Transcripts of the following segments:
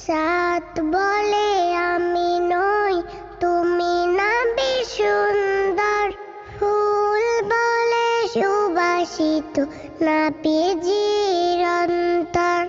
চাঁদ বলে আমি নই, তুমি না সুন্দর। ফুল বলে সুবাসিত, না পিজির অন্তর।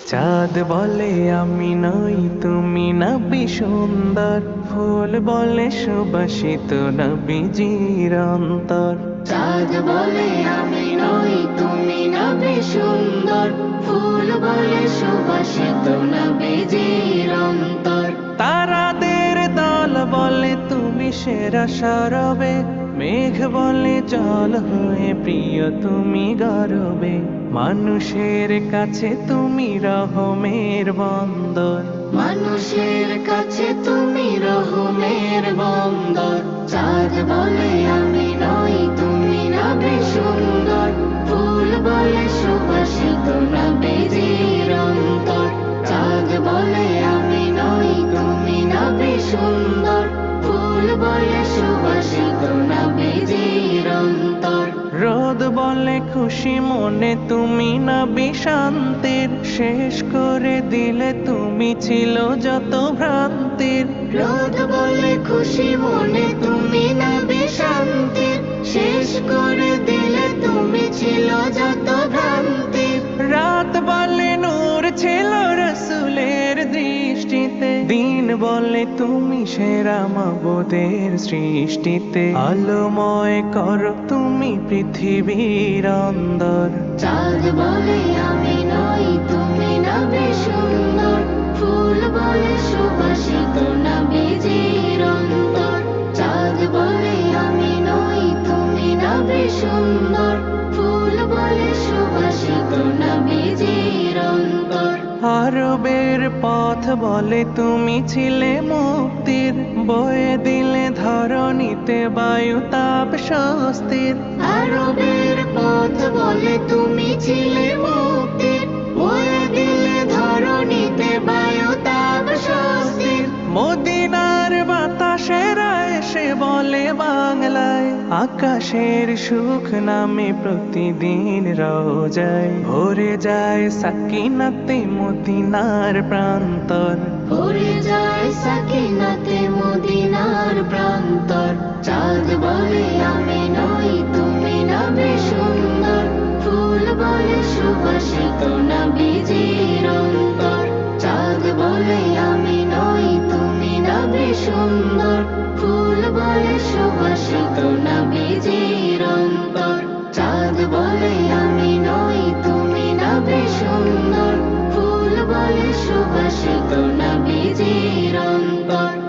চাঁদ বলে আমি নই, তুমি নবী সুন্দর। ফুল বলে সুবাসিত, নবীজির অন্তর। চাঁদ বলে আমি নই, তুমি নবী সুন্দর। ফুল বলে সুবাসিত, নবীজির অন্তর। তারাদের দল বলে তুমি সেরা সরবে। মেঘ বলে জল হয়ে প্রিয় তুমি গরবে। মানুষের কাছে তুমি রহমের বন্দর। মানুষের কাছে তুমি রহমের বন্দর। চাঁদ বলে আমি নই, তুমি নবী সুন্দর। ফুল বলে সুবাসিত, নবীজির অন্তর। চাঁদ বলে আমি নই, তুমি নবী সুন্দর। ফুল বলে সুবাসিত, নবীজির অন্তর। রোদ বলে খুশি মনে তুমি নবী শান্তির। শেষ করে দিলে তুমি ছিল যত ভ্রান্তির। রোদ বলে খুশি মনে তুমি নবী শান্তির। শেষ করে দিলে তুমি ছিল যত ভ্রান্তির। রাত বলে নূর ছিল রসুলের দৃষ্টিতে। দিন বলে তুমি সেরা মাবুদের সৃষ্টিতে। আলোময় করো তুমি পৃথিবীর অন্দর। চাঁদ বলে আমি নই, তুমি নবী সুন্দর। ফুল বলে সুবাসিত, নবীজির অন্তর। চাঁদ বলে আমি নই, তুমি নবী সুন্দর। ফুল বলে সুবাসিত, নবীজির অন্তর। আরবের পথ বলে তুমি ছিলে মুক্তির। বয়ে দিলে ধরণীতে বায়ু তাপ স্বস্তির। আরবের পথ বলে তুমি ছিলে মুক্তির। বয়ে দিলে ধরণীতে বায়ু তাপ স্বস্তির। মদিনার বাতাসেরা এসে বলে বাংলায়। আকাশের সুখ নামে প্রতিদিন রোজায়। ভরে যায় সাকিনাতে মদিনার প্রান্তর। ভরে যায় সাকিনাতে মদিনার প্রান্তর। চাঁদ বলে আমি নই, তুমি নবী সুন্দর। ফুল বলে সুবাসিত, নবীজির অন্তর। চাঁদ বলে আমি নই, তুমি নবী সুন্দর। ফুল বলে সুবাসিত, নবীজির অন্তর। চাঁদ বলে আমি নই, তুমি নবী সুন্দর। ফুল বলে সুবাসিত, নবীজির অন্তর।